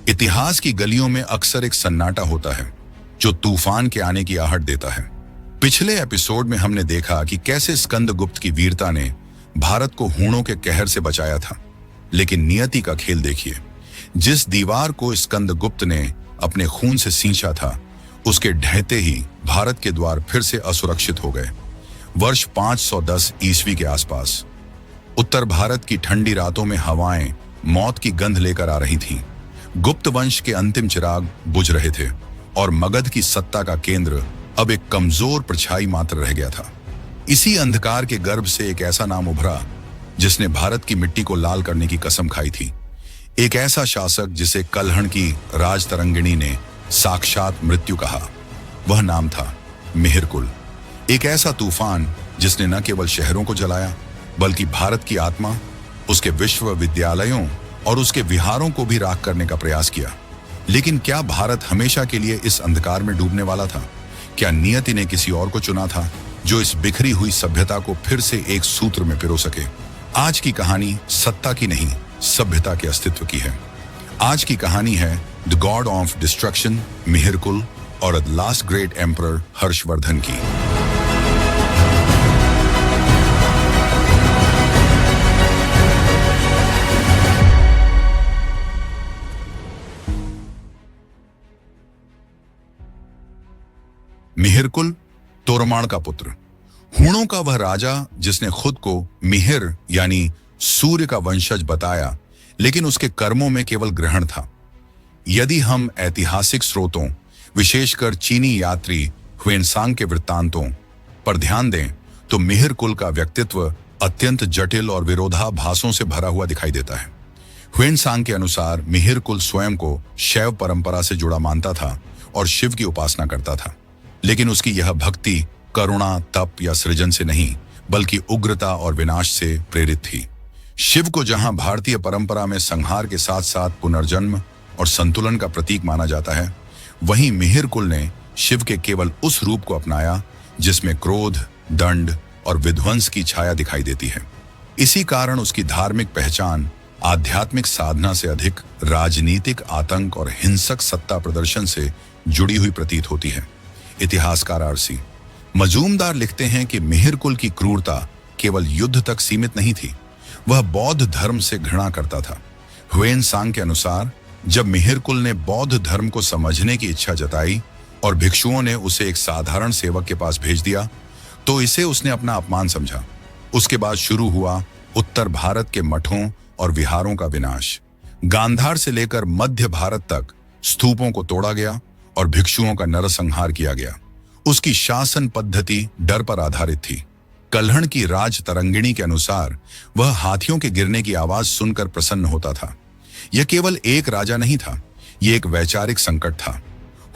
इतिहास की गलियों में अक्सर एक सन्नाटा होता है जो तूफान के आने की आहट देता है। पिछले एपिसोड में हमने देखा कि कैसे स्कंदगुप्त की वीरता ने भारत को हूणों के कहर से बचाया था। लेकिन नियति का खेल देखिए। जिस दीवार को स्कंदगुप्त ने अपने खून से सींचा था, उसके ढहते ही भारत के द्वार फिर से असुरक्षित हो गए। वर्ष 510 ईस्वी के आसपास उत्तर भारत की ठंडी रातों में हवाएं मौत की गंध लेकर आ रही थीं। गुप्त वंश के अंतिम चिराग बुझ रहे थे और मगध की सत्ता का केंद्र अब एक कमजोर परछाई मात्र रह गया था। इसी अंधकार के गर्भ से एक ऐसा नाम उभरा जिसने भारत की मिट्टी को लाल करने की कसम खाई थी। एक ऐसा शासक जिसे कलहण की राजतरंगिणी ने साक्षात मृत्यु कहा। वह नाम था मिहिरकुल। एक ऐसा तूफान जिसने न केवल शहरों को जलाया बल्कि भारत की आत्मा, उसके विश्वविद्यालयों और उसके विहारों को भी राख करने का प्रयास किया। लेकिन क्या भारत हमेशा के लिए इस अंधकार में डूबने वाला था? क्या नियति ने किसी और को चुना था जो इस बिखरी हुई सभ्यता को फिर से एक सूत्र में पिरो सके? आज की कहानी सत्ता की नहीं, सभ्यता के अस्तित्व की है। आज की कहानी है the god of destruction Mihirkul और the last great emperor Harshvardhan की। मिहिरकुल तोरमाण का पुत्र, हूणों का वह राजा जिसने खुद को मिहिर यानी सूर्य का वंशज बताया, लेकिन उसके कर्मों में केवल ग्रहण था। यदि हम ऐतिहासिक स्रोतों, विशेषकर चीनी यात्री ह्वेनसांग के वृत्तांतों पर ध्यान दें तो मिहिरकुल का व्यक्तित्व अत्यंत जटिल और विरोधाभासों से भरा हुआ दिखाई देता है। ह्वेनसांग के अनुसार मिहिरकुल स्वयं को शैव परंपरा से जुड़ा मानता था और शिव की उपासना करता था। लेकिन उसकी यह भक्ति करुणा, तप या सृजन से नहीं बल्कि उग्रता और विनाश से प्रेरित थी। शिव को जहां भारतीय परंपरा में संहार के साथ साथ पुनर्जन्म और संतुलन का प्रतीक माना जाता है, वहीं मिहिरकुल ने शिव के केवल उस रूप को अपनाया जिसमें क्रोध, दंड और विध्वंस की छाया दिखाई देती है। इसी कारण उसकी धार्मिक पहचान आध्यात्मिक साधना से अधिक राजनीतिक आतंक और हिंसक सत्ता प्रदर्शन से जुड़ी हुई प्रतीत होती है। इतिहासकार आरसी मजूमदार लिखते हैं कि मिहिरकुल की क्रूरता केवल युद्ध तक सीमित नहीं थी, वह बौद्ध धर्म से घृणा करता था। ह्वेनसांग के अनुसार जब मिहिरकुल ने बौद्ध धर्म को समझने की इच्छा जताई और भिक्षुओं ने उसे एक साधारण सेवक के पास भेज दिया, तो इसे उसने अपना अपमान समझा। उसके बाद शुरू हुआ उत्तर भारत के मठों और विहारों का विनाश। गांधार से लेकर मध्य भारत तक स्तूपों को तोड़ा गया और भिक्षुओं का नरसंहार किया गया। उसकी शासन पद्धति डर पर आधारित थी। कलहण की राजतरंगिणी के अनुसार वह हाथियों के गिरने की आवाज सुनकर प्रसन्न होता था। यह केवल एक राजा नहीं था, यह एक वैचारिक संकट था।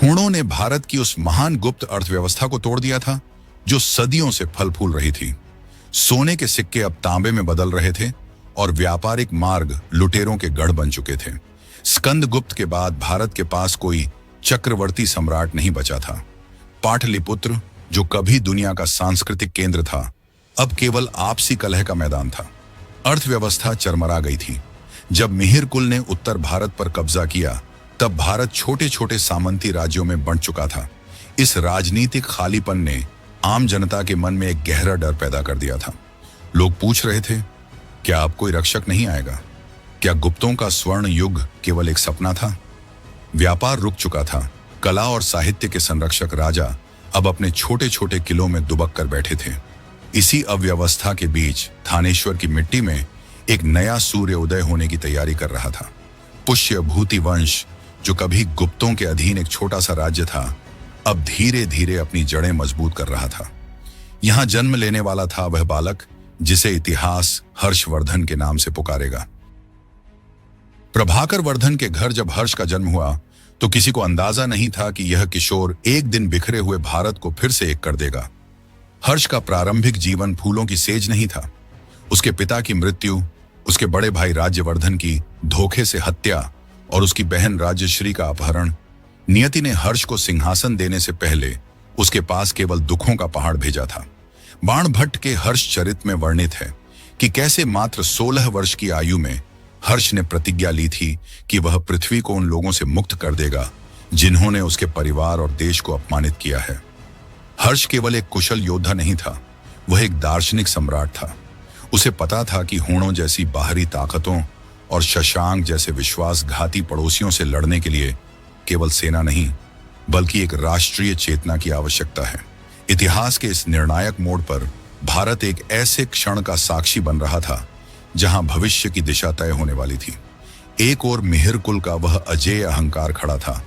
हूणों ने भारत की उस महान गुप्त अर्थव्यवस्था को तोड़ दिया था जो सदियों से फल फूल रही थी। सोने के सिक्के अब तांबे में बदल रहे थे और व्यापारिक मार्ग लुटेरों के गढ़ बन चुके थे। स्कंदगुप्त के बाद भारत के पास कोई चक्रवर्ती सम्राट नहीं बचा था। पाटलिपुत्र, जो कभी दुनिया का सांस्कृतिक केंद्र था, अब केवल आपसी कलह का मैदान था। अर्थव्यवस्था चरमरा गई थी। जब मिहिरकुल ने उत्तर भारत पर कब्जा किया, तब भारत छोटे छोटे सामंती राज्यों में बंट चुका था। इस राजनीतिक खालीपन ने आम जनता के मन में एक गहरा डर पैदा कर दिया था। लोग पूछ रहे थे, क्या अब कोई रक्षक नहीं आएगा? क्या गुप्तों का स्वर्ण युग केवल एक सपना था? व्यापार रुक चुका था। कला और साहित्य के संरक्षक राजा अब अपने छोटे छोटे किलों में दुबक कर बैठे थे। इसी अव्यवस्था के बीच थानेश्वर की मिट्टी में एक नया सूर्य उदय होने की तैयारी कर रहा था। पुष्यभूति वंश, जो कभी गुप्तों के अधीन एक छोटा सा राज्य था, अब धीरे धीरे अपनी जड़ें मजबूत कर रहा था। यहां जन्म लेने वाला था वह बालक जिसे इतिहास हर्षवर्धन के नाम से पुकारेगा। प्रभाकर वर्धन के घर जब हर्ष का जन्म हुआ तो किसी को अंदाजा नहीं था कि यह किशोर एक दिन बिखरे हुए भारत को फिर से एक कर देगा। हर्ष का प्रारंभिक जीवन फूलों की सेज नहीं था। उसके पिता की मृत्यु, उसके बड़े भाई राज्यवर्धन की धोखे से हत्या और उसकी बहन राज्यश्री का अपहरण, नियति ने हर्ष को सिंहासन देने से पहले उसके पास केवल दुखों का पहाड़ भेजा था। बाणभट्ट के हर्ष चरित में वर्णित है कि कैसे मात्र 16 वर्ष की आयु में हर्ष ने प्रतिज्ञा ली थी कि वह पृथ्वी को उन लोगों से मुक्त कर देगा जिन्होंने उसके परिवार और देश को अपमानित किया है। हर्ष केवल एक कुशल योद्धा नहीं था, वह एक दार्शनिक सम्राट था। उसे पता था कि हूणों जैसी बाहरी ताकतों और शशांक जैसे विश्वासघाती पड़ोसियों से लड़ने के लिए केवल सेना नहीं बल्कि एक राष्ट्रीय चेतना की आवश्यकता है। इतिहास के इस निर्णायक मोड़ पर भारत एक ऐसे क्षण का साक्षी बन रहा था जहां भविष्य की दिशा तय होने वाली थी। एक ओर मिहिर कुल का वह अजेय अहंकार खड़ा था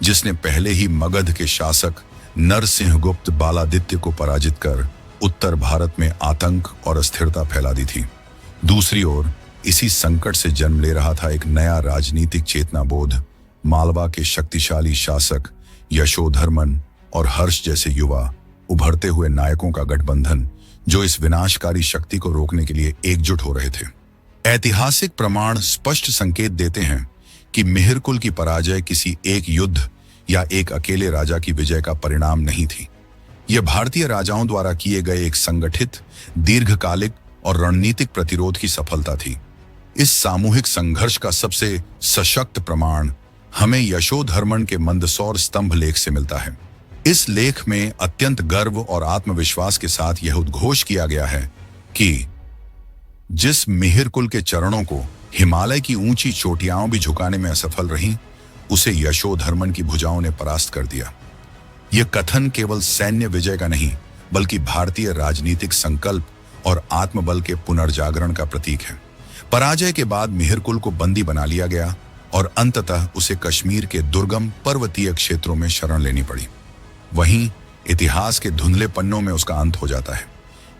जिसने पहले ही मगध के शासक नरसिंहगुप्त बालादित्य को पराजित कर उत्तर भारत में आतंक और अस्थिरता फैला दी थी। दूसरी ओर इसी संकट से जन्म ले रहा था एक नया राजनीतिक चेतनाबोध, मालवा के शक्तिशाली शासक यशोधर्मन और हर्ष जैसे युवा उभरते हुए नायकों का गठबंधन जो इस विनाशकारी शक्ति को रोकने के लिए एकजुट हो रहे थे। ऐतिहासिक प्रमाण स्पष्ट संकेत देते हैं कि मिहिर कुल की पराजय किसी एक युद्ध या एक अकेले राजा की विजय का परिणाम नहीं थी। यह भारतीय राजाओं द्वारा किए गए एक संगठित, दीर्घकालिक और रणनीतिक प्रतिरोध की सफलता थी। इस सामूहिक संघर्ष का सबसे सशक्त प्रमाण हमें यशोधर्मन के मंदसौर स्तंभ लेख से मिलता है। इस लेख में अत्यंत गर्व और आत्मविश्वास के साथ यह उद्घोष किया गया है कि जिस मिहिर कुल के चरणों को हिमालय की ऊंची चोटियां भी झुकाने में असफल रहीं, उसे यशोधर्मन की भुजाओं ने परास्त कर दिया। यह कथन केवल सैन्य विजय का नहीं बल्कि भारतीय राजनीतिक संकल्प और आत्मबल के पुनर्जागरण का प्रतीक है। पराजय के बाद मिहिर कुल को बंदी बना लिया गया और अंततः उसे कश्मीर के दुर्गम पर्वतीय क्षेत्रों में शरण लेनी पड़ी। वहीं इतिहास के धुंधले पन्नों में उसका अंत हो जाता है,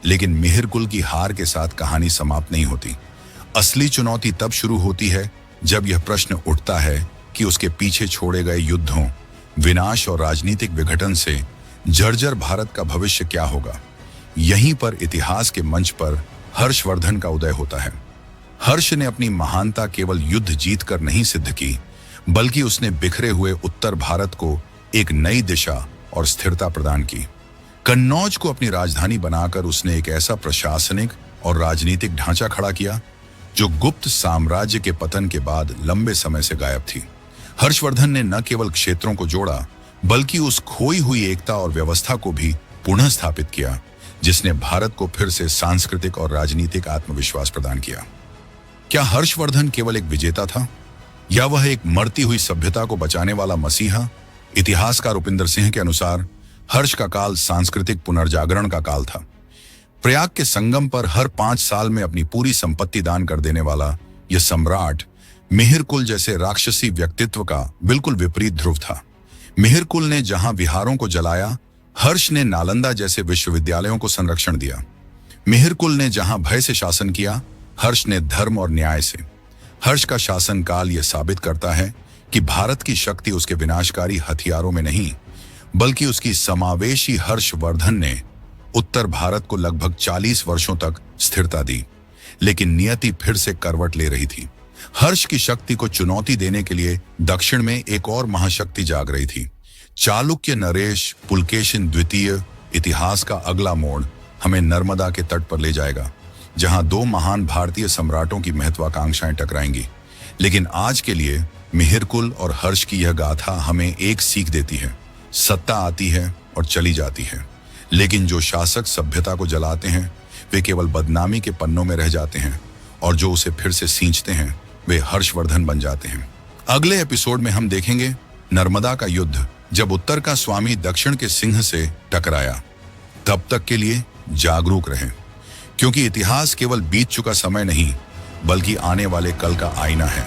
लेकिन मिहिर कुल की हार के साथ कहानी समाप्त नहीं होती। असली चुनौती तब शुरू होती है जब यह प्रश्न उठता है कि उसके पीछे छोड़े गए युद्धों, विनाश और राजनीतिक विघटन से जर्जर भारत का भविष्य क्या होगा। यहीं पर इतिहास के मंच पर हर्षवर्धन का उदय होता है। हर्ष ने अपनी महानता केवल युद्ध जीतकर नहीं सिद्ध की, बल्कि उसने बिखरे हुए उत्तर भारत को एक नई दिशा और स्थिरता प्रदान की। कन्नौज को अपनी राजधानी बनाकर उसने एक ऐसा प्रशासनिक और राजनीतिक ढांचा खड़ा किया जो गुप्त साम्राज्य के पतन के बाद लंबे समय से गायब थी। हर्षवर्धन ने न केवल क्षेत्रों को जोड़ा बल्कि उस खोई हुई एकता और व्यवस्था को भी पुनः स्थापित किया जिसने भारत को फिर से सांस्कृतिक और राजनीतिक आत्मविश्वास प्रदान किया। क्या हर्षवर्धन केवल एक विजेता था या वह एक मरती हुई सभ्यता को बचाने वाला मसीहा? इतिहासकार उपिंदर सिंह के अनुसार हर्ष का काल सांस्कृतिक पुनर्जागरण का काल था। प्रयाग के संगम पर हर 5 साल में अपनी पूरी संपत्ति दान कर देने वाला यह सम्राट मिहिर कुल जैसे राक्षसी व्यक्तित्व का बिल्कुल विपरीत ध्रुव था। मिहिर कुल ने जहां विहारों को जलाया, हर्ष ने नालंदा जैसे विश्वविद्यालयों को संरक्षण दिया। मिहिर कुल ने जहां भय से शासन किया, हर्ष ने धर्म और न्याय से। हर्ष का शासनकाल यह साबित करता है कि भारत की शक्ति उसके विनाशकारी हथियारों में नहीं बल्कि उसकी समावेशी हर्षवर्धन ने उत्तर भारत को लगभग 40 वर्षों तक स्थिरता दी। लेकिन नियति फिर से करवट ले रही थी। हर्ष की शक्ति को चुनौती देने के लिए दक्षिण में एक और महाशक्ति जाग रही थी, चालुक्य नरेश पुलकेशिन द्वितीय। इतिहास का अगला मोड़ हमें नर्मदा के तट पर ले जाएगा जहां 2 महान भारतीय सम्राटों की महत्वाकांक्षाएं टकराएंगी। लेकिन आज के लिए मिहिर कुल और हर्ष की यह गाथा हमें एक सीख देती है, सत्ता आती है और चली जाती है, लेकिन जो शासक सभ्यता को जलाते हैं वे केवल बदनामी के पन्नों में रह जाते हैं और जो उसे फिर से सींचते हैं वे हर्षवर्धन बन जाते हैं। अगले एपिसोड में हम देखेंगे नर्मदा का युद्ध जब उत्तर का स्वामी दक्षिण के सिंह से टकराया। तब तक के लिए जागरूक रहें, क्योंकि इतिहास केवल बीत चुका समय नहीं बल्कि आने वाले कल का आईना है।